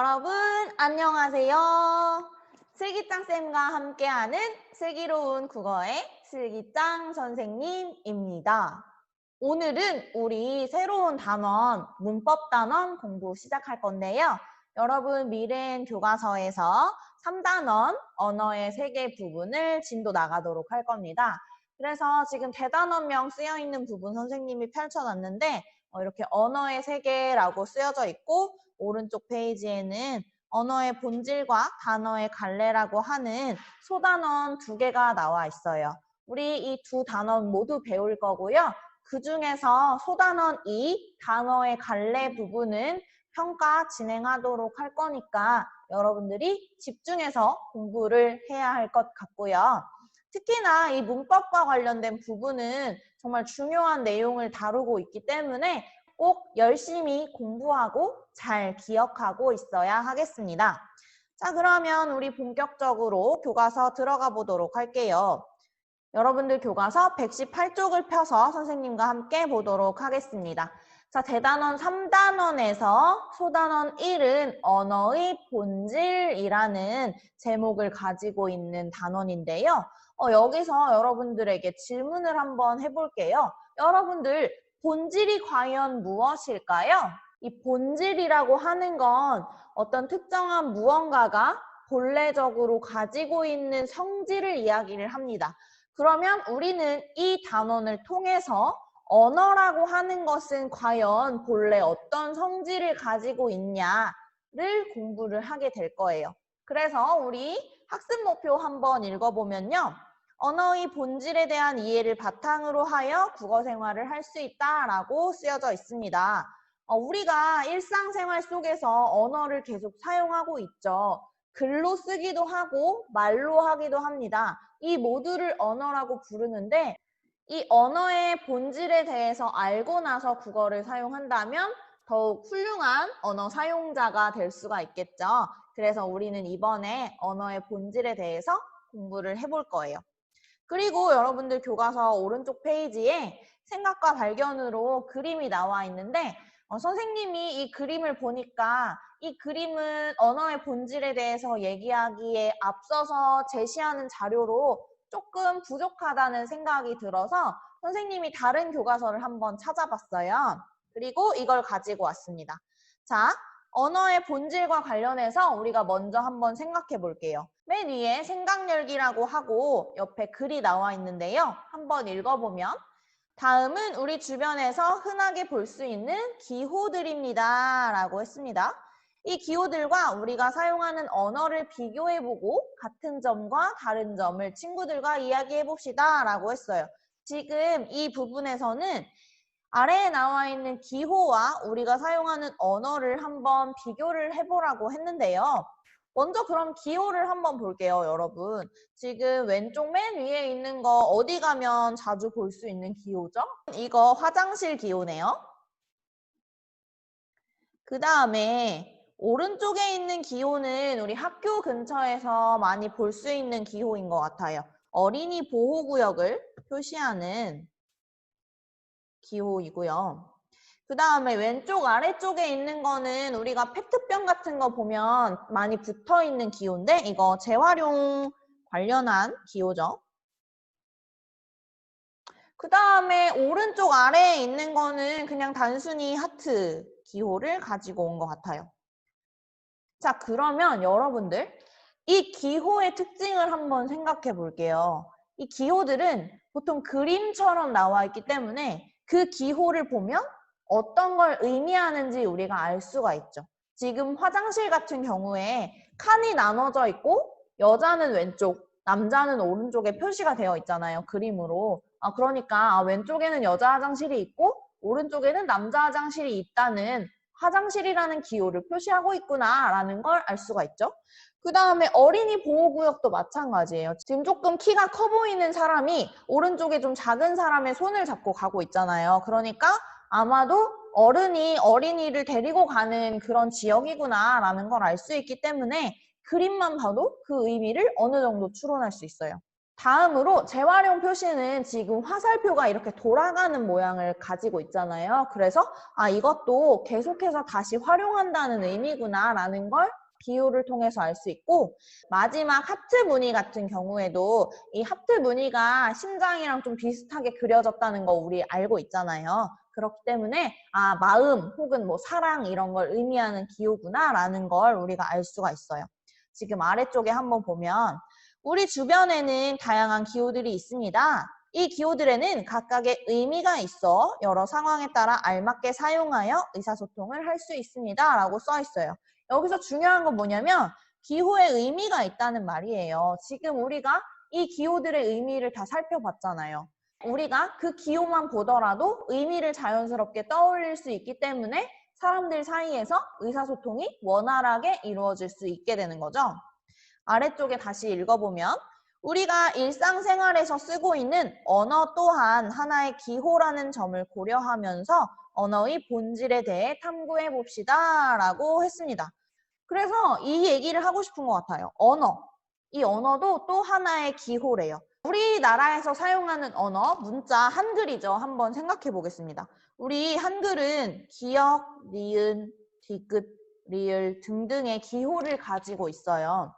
여러분, 안녕하세요. 슬기짱쌤과 함께하는 슬기로운 국어의 슬기짱 선생님입니다. 오늘은 우리 새로운 단원, 문법 단원 공부 시작할 건데요. 여러분, 미래엔 교과서에서 3단원 언어의 세계 부분을 진도 나가도록 할 겁니다. 그래서 지금 대단원명 쓰여있는 부분 선생님이 펼쳐놨는데 이렇게 언어의 세계라고 쓰여져 있고 오른쪽 페이지에는 언어의 본질과 단어의 갈래라고 하는 소단원 2개가 나와 있어요. 우리 이 두 단원 모두 배울 거고요. 그 중에서 소단원 2, 단어의 갈래 부분은 평가 진행하도록 할 거니까 여러분들이 집중해서 공부를 해야 할 것 같고요. 특히나 이 문법과 관련된 부분은 정말 중요한 내용을 다루고 있기 때문에 꼭 열심히 공부하고 잘 기억하고 있어야 하겠습니다. 자, 그러면 우리 본격적으로 교과서 들어가 보도록 할게요. 여러분들 교과서 118쪽을 펴서 선생님과 함께 보도록 하겠습니다. 자, 대단원 3단원에서 소단원 1은 언어의 본질이라는 제목을 가지고 있는 단원인데요. 여기서 여러분들에게 질문을 한번 해볼게요. 여러분들 본질이 과연 무엇일까요? 이 본질이라고 하는 건 어떤 특정한 무언가가 본래적으로 가지고 있는 성질을 이야기를 합니다. 그러면 우리는 이 단원을 통해서 언어라고 하는 것은 과연 본래 어떤 성질을 가지고 있냐를 공부를 하게 될 거예요. 그래서 우리 학습 목표 한번 읽어보면요. 언어의 본질에 대한 이해를 바탕으로 하여 국어 생활을 할 수 있다라고 쓰여져 있습니다. 우리가 일상생활 속에서 언어를 계속 사용하고 있죠. 글로 쓰기도 하고 말로 하기도 합니다. 이 모두를 언어라고 부르는데 이 언어의 본질에 대해서 알고 나서 국어를 사용한다면 더욱 훌륭한 언어 사용자가 될 수가 있겠죠. 그래서 우리는 이번에 언어의 본질에 대해서 공부를 해볼 거예요. 그리고 여러분들 교과서 오른쪽 페이지에 생각과 발견으로 그림이 나와 있는데 선생님이 이 그림을 보니까 이 그림은 언어의 본질에 대해서 얘기하기에 앞서서 제시하는 자료로 조금 부족하다는 생각이 들어서 선생님이 다른 교과서를 한번 찾아봤어요. 그리고 이걸 가지고 왔습니다. 자, 언어의 본질과 관련해서 우리가 먼저 한번 생각해 볼게요. 맨 위에 생각열기라고 하고 옆에 글이 나와 있는데요. 한번 읽어보면 다음은 우리 주변에서 흔하게 볼 수 있는 기호들입니다. 라고 했습니다. 이 기호들과 우리가 사용하는 언어를 비교해보고 같은 점과 다른 점을 친구들과 이야기해봅시다. 라고 했어요. 지금 이 부분에서는 아래에 나와 있는 기호와 우리가 사용하는 언어를 한번 비교를 해보라고 했는데요. 먼저 그럼 기호를 한번 볼게요, 여러분. 지금 왼쪽 맨 위에 있는 거 어디 가면 자주 볼 수 있는 기호죠? 이거 화장실 기호네요. 그 다음에 오른쪽에 있는 기호는 우리 학교 근처에서 많이 볼 수 있는 기호인 것 같아요. 어린이 보호구역을 표시하는 기호이고요. 그 다음에 왼쪽 아래쪽에 있는 거는 우리가 페트병 같은 거 보면 많이 붙어 있는 기호인데 이거 재활용 관련한 기호죠. 그 다음에 오른쪽 아래에 있는 거는 그냥 단순히 하트 기호를 가지고 온 것 같아요. 자, 그러면 여러분들 이 기호의 특징을 한번 생각해 볼게요. 이 기호들은 보통 그림처럼 나와 있기 때문에 그 기호를 보면 어떤 걸 의미하는지 우리가 알 수가 있죠. 지금 화장실 같은 경우에 칸이 나눠져 있고 여자는 왼쪽, 남자는 오른쪽에 표시가 되어 있잖아요. 그림으로. 그러니까 왼쪽에는 여자 화장실이 있고 오른쪽에는 남자 화장실이 있다는 화장실이라는 기호를 표시하고 있구나라는 걸 알 수가 있죠. 그 다음에 어린이 보호구역도 마찬가지예요. 지금 조금 키가 커 보이는 사람이 오른쪽에 좀 작은 사람의 손을 잡고 가고 있잖아요. 그러니까 아마도 어른이 어린이를 데리고 가는 그런 지역이구나라는 걸 알 수 있기 때문에 그림만 봐도 그 의미를 어느 정도 추론할 수 있어요. 다음으로 재활용 표시는 지금 화살표가 이렇게 돌아가는 모양을 가지고 있잖아요. 그래서 이것도 계속해서 다시 활용한다는 의미구나 라는 걸 기호를 통해서 알 수 있고, 마지막 하트 무늬 같은 경우에도 이 하트 무늬가 심장이랑 좀 비슷하게 그려졌다는 거 우리 알고 있잖아요. 그렇기 때문에 마음 혹은 뭐 사랑 이런 걸 의미하는 기호구나 라는 걸 우리가 알 수가 있어요. 지금 아래쪽에 한번 보면 우리 주변에는 다양한 기호들이 있습니다. 이 기호들에는 각각의 의미가 있어 여러 상황에 따라 알맞게 사용하여 의사소통을 할 수 있습니다. 라고 써 있어요. 여기서 중요한 건 뭐냐면 기호의 의미가 있다는 말이에요. 지금 우리가 이 기호들의 의미를 다 살펴봤잖아요. 우리가 그 기호만 보더라도 의미를 자연스럽게 떠올릴 수 있기 때문에 사람들 사이에서 의사소통이 원활하게 이루어질 수 있게 되는 거죠. 아래쪽에 다시 읽어보면 우리가 일상생활에서 쓰고 있는 언어 또한 하나의 기호라는 점을 고려하면서 언어의 본질에 대해 탐구해 봅시다 라고 했습니다. 그래서 이 얘기를 하고 싶은 것 같아요. 언어. 이 언어도 또 하나의 기호래요. 우리나라에서 사용하는 언어, 문자, 한글이죠. 한번 생각해 보겠습니다. 우리 한글은 기역, 니은, 디귿, 리을 등등의 기호를 가지고 있어요.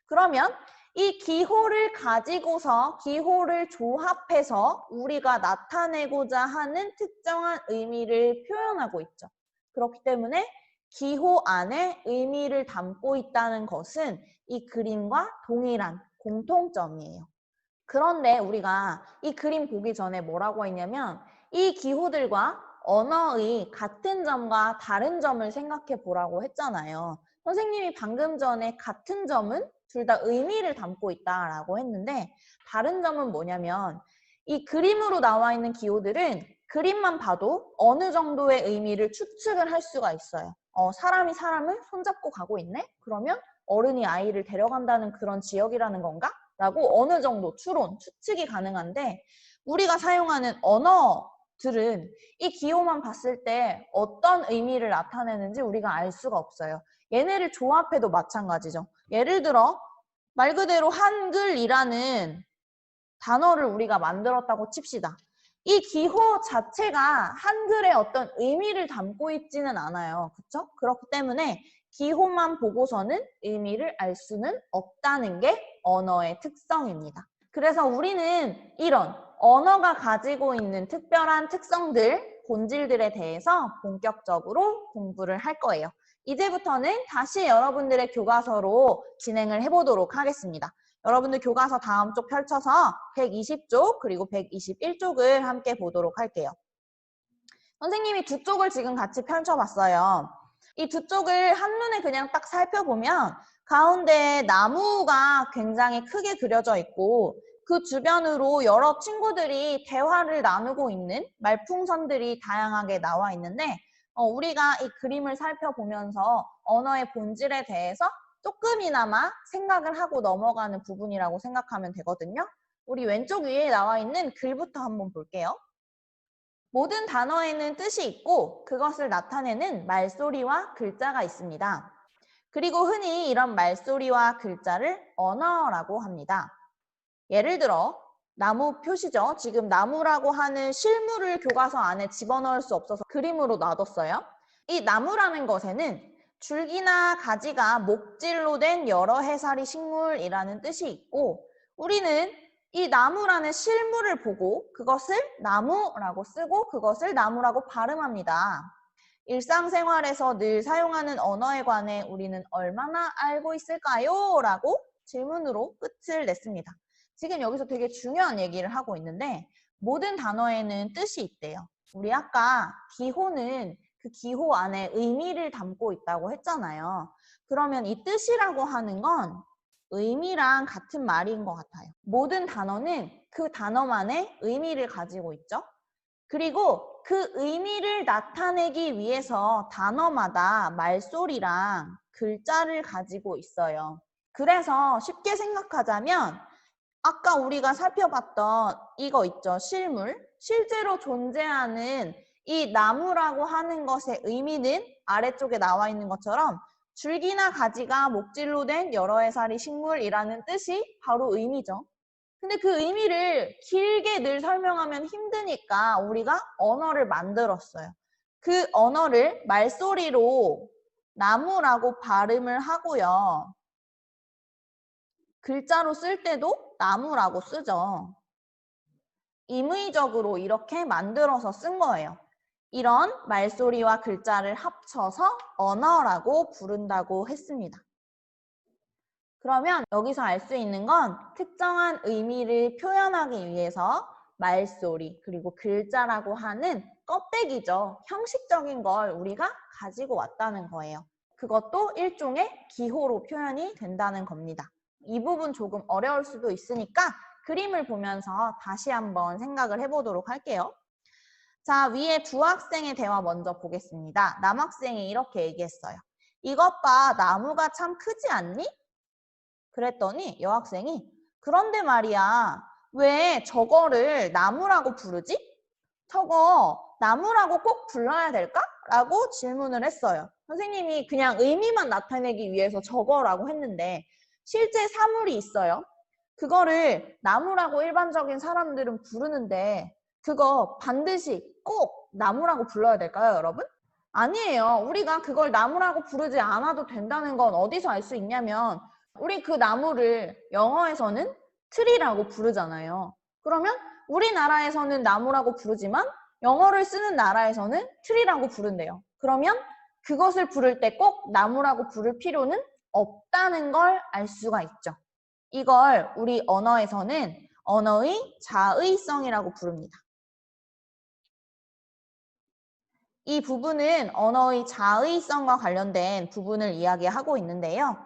그러면 이 기호를 가지고서 기호를 조합해서 우리가 나타내고자 하는 특정한 의미를 표현하고 있죠. 그렇기 때문에 기호 안에 의미를 담고 있다는 것은 이 그림과 동일한 공통점이에요. 그런데 우리가 이 그림 보기 전에 뭐라고 했냐면 이 기호들과 언어의 같은 점과 다른 점을 생각해 보라고 했잖아요. 선생님이 방금 전에 같은 점은 둘 다 의미를 담고 있다라고 했는데 다른 점은 뭐냐면 이 그림으로 나와 있는 기호들은 그림만 봐도 어느 정도의 의미를 추측을 할 수가 있어요. 사람이 사람을 손잡고 가고 있네? 그러면 어른이 아이를 데려간다는 그런 지역이라는 건가? 라고 어느 정도 추론, 추측이 가능한데 우리가 사용하는 언어들은 이 기호만 봤을 때 어떤 의미를 나타내는지 우리가 알 수가 없어요. 얘네를 조합해도 마찬가지죠. 예를 들어 말 그대로 한글이라는 단어를 우리가 만들었다고 칩시다. 이 기호 자체가 한글의 어떤 의미를 담고 있지는 않아요. 그렇죠? 그렇기 때문에 기호만 보고서는 의미를 알 수는 없다는 게 언어의 특성입니다. 그래서 우리는 이런 언어가 가지고 있는 특별한 특성들, 본질들에 대해서 본격적으로 공부를 할 거예요. 이제부터는 다시 여러분들의 교과서로 진행을 해보도록 하겠습니다. 여러분들 교과서 다음 쪽 펼쳐서 120쪽 그리고 121쪽을 함께 보도록 할게요. 선생님이 두 쪽을 지금 같이 펼쳐봤어요. 이 두 쪽을 한눈에 그냥 딱 살펴보면 가운데 나무가 굉장히 크게 그려져 있고 그 주변으로 여러 친구들이 대화를 나누고 있는 말풍선들이 다양하게 나와 있는데 우리가 이 그림을 살펴보면서 언어의 본질에 대해서 조금이나마 생각을 하고 넘어가는 부분이라고 생각하면 되거든요. 우리 왼쪽 위에 나와 있는 글부터 한번 볼게요. 모든 단어에는 뜻이 있고 그것을 나타내는 말소리와 글자가 있습니다. 그리고 흔히 이런 말소리와 글자를 언어라고 합니다. 예를 들어 나무 표시죠. 지금 나무라고 하는 실물을 교과서 안에 집어넣을 수 없어서 그림으로 놔뒀어요. 이 나무라는 것에는 줄기나 가지가 목질로 된 여러 해살이 식물이라는 뜻이 있고 우리는 이 나무라는 실물을 보고 그것을 나무라고 쓰고 그것을 나무라고 발음합니다. 일상생활에서 늘 사용하는 언어에 관해 우리는 얼마나 알고 있을까요? 라고 질문으로 끝을 냈습니다. 지금 여기서 되게 중요한 얘기를 하고 있는데 모든 단어에는 뜻이 있대요. 우리 아까 기호는 그 기호 안에 의미를 담고 있다고 했잖아요. 그러면 이 뜻이라고 하는 건 의미랑 같은 말인 것 같아요. 모든 단어는 그 단어만의 의미를 가지고 있죠. 그리고 그 의미를 나타내기 위해서 단어마다 말소리랑 글자를 가지고 있어요. 그래서 쉽게 생각하자면 아까 우리가 살펴봤던 이거 있죠. 실물. 실제로 존재하는 이 나무라고 하는 것의 의미는 아래쪽에 나와 있는 것처럼 줄기나 가지가 목질로 된 여러 해살이 식물이라는 뜻이 바로 의미죠. 근데 그 의미를 길게 늘 설명하면 힘드니까 우리가 언어를 만들었어요. 그 언어를 말소리로 나무라고 발음을 하고요. 글자로 쓸 때도 나무라고 쓰죠. 임의적으로 이렇게 만들어서 쓴 거예요. 이런 말소리와 글자를 합쳐서 언어라고 부른다고 했습니다. 그러면 여기서 알 수 있는 건 특정한 의미를 표현하기 위해서 말소리 그리고 글자라고 하는 껍데기죠. 형식적인 걸 우리가 가지고 왔다는 거예요. 그것도 일종의 기호로 표현이 된다는 겁니다. 이 부분 조금 어려울 수도 있으니까 그림을 보면서 다시 한번 생각을 해보도록 할게요. 자, 위에 두 학생의 대화 먼저 보겠습니다. 남학생이 이렇게 얘기했어요. 이것 봐, 나무가 참 크지 않니? 그랬더니 여학생이 그런데 말이야, 왜 저거를 나무라고 부르지? 저거 나무라고 꼭 불러야 될까? 라고 질문을 했어요. 선생님이 그냥 의미만 나타내기 위해서 저거라고 했는데 실제 사물이 있어요. 그거를 나무라고 일반적인 사람들은 부르는데 그거 반드시 꼭 나무라고 불러야 될까요, 여러분? 아니에요. 우리가 그걸 나무라고 부르지 않아도 된다는 건 어디서 알 수 있냐면 우리 그 나무를 영어에서는 tree라고 부르잖아요. 그러면 우리나라에서는 나무라고 부르지만 영어를 쓰는 나라에서는 tree라고 부른대요. 그러면 그것을 부를 때 꼭 나무라고 부를 필요는 없다는 걸 알 수가 있죠. 이걸 우리 언어에서는 언어의 자의성이라고 부릅니다. 이 부분은 언어의 자의성과 관련된 부분을 이야기하고 있는데요.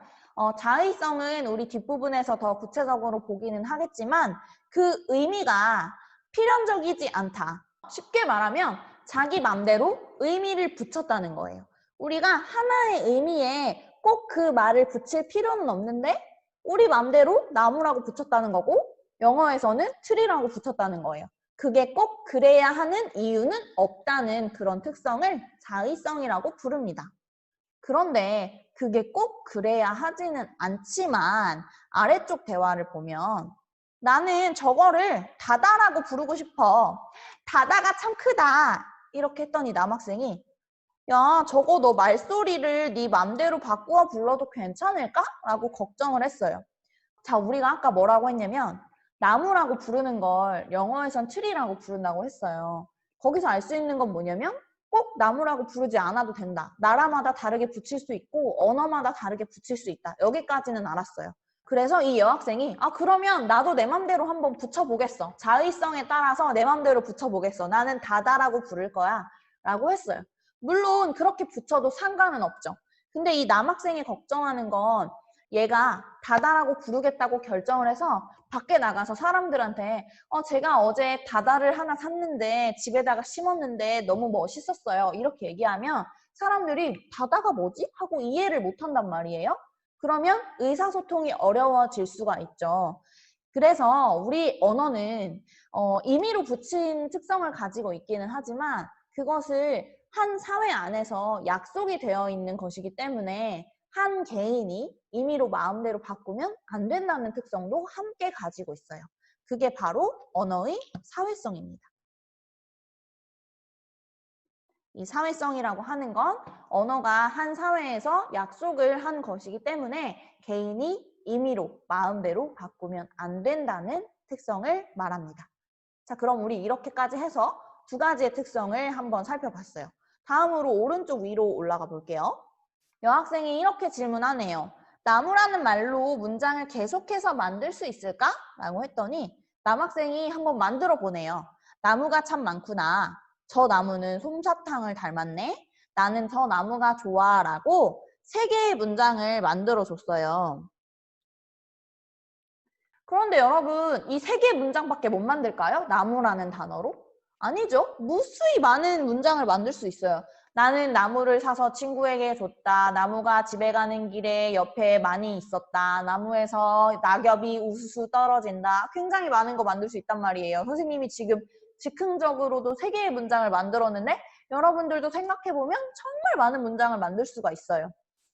자의성은 우리 뒷부분에서 더 구체적으로 보기는 하겠지만 그 의미가 필연적이지 않다. 쉽게 말하면 자기 맘대로 의미를 붙였다는 거예요. 우리가 하나의 의미에 꼭 그 말을 붙일 필요는 없는데 우리 맘대로 나무라고 붙였다는 거고 영어에서는 tree라고 붙였다는 거예요. 그게 꼭 그래야 하는 이유는 없다는 그런 특성을 자의성이라고 부릅니다. 그런데 그게 꼭 그래야 하지는 않지만 아래쪽 대화를 보면 나는 저거를 다다라고 부르고 싶어. 다다가 참 크다. 이렇게 했더니 남학생이 야, 저거 너 말소리를 네 맘대로 바꾸어 불러도 괜찮을까? 라고 걱정을 했어요. 자, 우리가 아까 뭐라고 했냐면 나무라고 부르는 걸 영어에선 tree라고 부른다고 했어요. 거기서 알 수 있는 건 뭐냐면 꼭 나무라고 부르지 않아도 된다. 나라마다 다르게 붙일 수 있고 언어마다 다르게 붙일 수 있다. 여기까지는 알았어요. 그래서 이 여학생이 그러면 나도 내 맘대로 한번 붙여보겠어. 자의성에 따라서 내 맘대로 붙여보겠어. 나는 다다라고 부를 거야. 라고 했어요. 물론 그렇게 붙여도 상관은 없죠. 근데 이 남학생이 걱정하는 건 얘가 다다라고 부르겠다고 결정을 해서 밖에 나가서 사람들한테 제가 어제 다다를 하나 샀는데 집에다가 심었는데 너무 멋있었어요. 이렇게 얘기하면 사람들이 다다가 뭐지? 하고 이해를 못한단 말이에요. 그러면 의사소통이 어려워질 수가 있죠. 그래서 우리 언어는 임의로 붙인 특성을 가지고 있기는 하지만 그것을 한 사회 안에서 약속이 되어 있는 것이기 때문에 한 개인이 임의로 마음대로 바꾸면 안 된다는 특성도 함께 가지고 있어요. 그게 바로 언어의 사회성입니다. 이 사회성이라고 하는 건 언어가 한 사회에서 약속을 한 것이기 때문에 개인이 임의로 마음대로 바꾸면 안 된다는 특성을 말합니다. 자, 그럼 우리 이렇게까지 해서 두 가지의 특성을 한번 살펴봤어요. 다음으로 오른쪽 위로 올라가 볼게요. 여학생이 이렇게 질문하네요. 나무라는 말로 문장을 계속해서 만들 수 있을까? 라고 했더니 남학생이 한번 만들어 보네요. 나무가 참 많구나. 저 나무는 솜사탕을 닮았네. 나는 저 나무가 좋아. 라고 세 개의 문장을 만들어 줬어요. 그런데 여러분, 이 세 개의 문장밖에 못 만들까요? 나무라는 단어로? 아니죠. 무수히 많은 문장을 만들 수 있어요. 나는 나무를 사서 친구에게 줬다. 나무가 집에 가는 길에 옆에 많이 있었다. 나무에서 낙엽이 우수수 떨어진다. 굉장히 많은 거 만들 수 있단 말이에요. 선생님이 지금 즉흥적으로도 세 개의 문장을 만들었는데 여러분들도 생각해보면 정말 많은 문장을 만들 수가 있어요.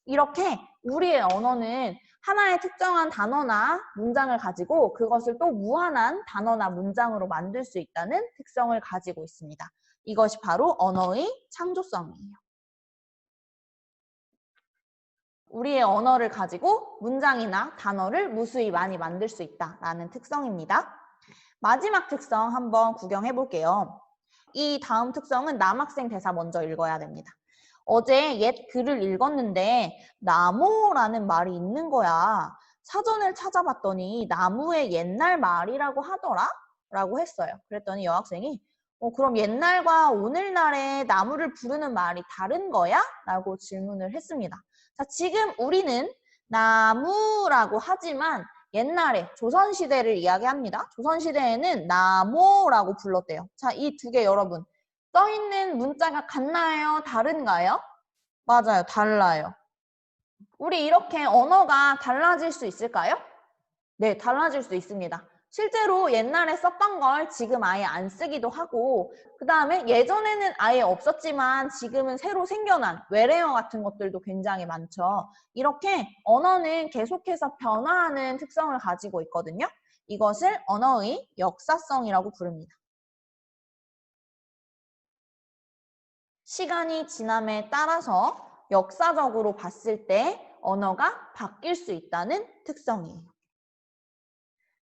이렇게 우리의 언어는 하나의 특정한 단어나 문장을 가지고 그것을 또 무한한 단어나 문장으로 만들 수 있다는 특성을 가지고 있습니다. 이것이 바로 언어의 창조성이에요. 우리의 언어를 가지고 문장이나 단어를 무수히 많이 만들 수 있다라는 특성입니다. 마지막 특성 한번 구경해 볼게요. 이 다음 특성은 남학생 대사 먼저 읽어야 됩니다. 어제 옛 글을 읽었는데 나무라는 말이 있는 거야. 사전을 찾아봤더니 나무의 옛날 말이라고 하더라? 라고 했어요. 그랬더니 여학생이 그럼 옛날과 오늘날의 나무를 부르는 말이 다른 거야? 라고 질문을 했습니다. 자, 지금 우리는 나무라고 하지만 옛날에 조선시대를 이야기합니다. 조선시대에는 나모라고 불렀대요. 자, 이 두 개 여러분 써있는 문자가 같나요? 다른가요? 맞아요. 달라요. 우리 이렇게 언어가 달라질 수 있을까요? 네, 달라질 수 있습니다. 실제로 옛날에 썼던 걸 지금 아예 안 쓰기도 하고 그 다음에 예전에는 아예 없었지만 지금은 새로 생겨난 외래어 같은 것들도 굉장히 많죠. 이렇게 언어는 계속해서 변화하는 특성을 가지고 있거든요. 이것을 언어의 역사성이라고 부릅니다. 시간이 지남에 따라서 역사적으로 봤을 때 언어가 바뀔 수 있다는 특성이에요.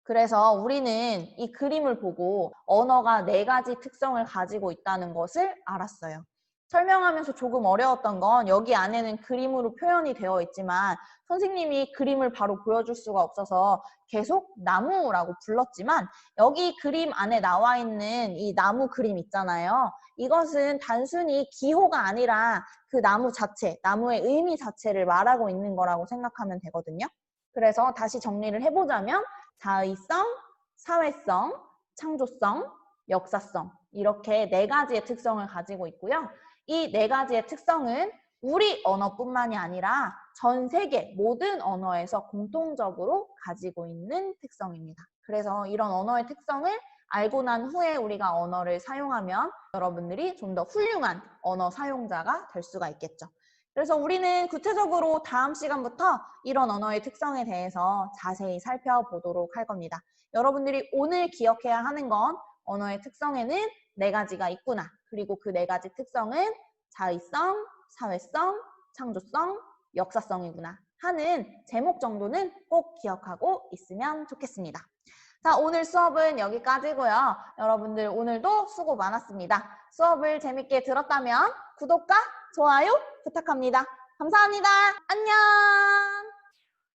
그래서 우리는 이 그림을 보고 언어가 4가지 특성을 가지고 있다는 것을 알았어요. 설명하면서 조금 어려웠던 건 여기 안에는 그림으로 표현이 되어 있지만 선생님이 그림을 바로 보여줄 수가 없어서 계속 나무라고 불렀지만 여기 그림 안에 나와 있는 이 나무 그림 있잖아요. 이것은 단순히 기호가 아니라 그 나무 자체, 나무의 의미 자체를 말하고 있는 거라고 생각하면 되거든요. 그래서 다시 정리를 해보자면 자의성, 사회성, 창조성, 역사성 이렇게 4가지의 특성을 가지고 있고요. 이 4가지의 특성은 우리 언어뿐만이 아니라 전 세계 모든 언어에서 공통적으로 가지고 있는 특성입니다. 그래서 이런 언어의 특성을 알고 난 후에 우리가 언어를 사용하면 여러분들이 좀 더 훌륭한 언어 사용자가 될 수가 있겠죠. 그래서 우리는 구체적으로 다음 시간부터 이런 언어의 특성에 대해서 자세히 살펴보도록 할 겁니다. 여러분들이 오늘 기억해야 하는 건 언어의 특성에는 4가지가 있구나. 그리고 그 4가지 특성은 자의성, 사회성, 창조성, 역사성이구나 하는 제목 정도는 꼭 기억하고 있으면 좋겠습니다. 자, 오늘 수업은 여기까지고요. 여러분들 오늘도 수고 많았습니다. 수업을 재밌게 들었다면 구독과 좋아요 부탁합니다. 감사합니다. 안녕!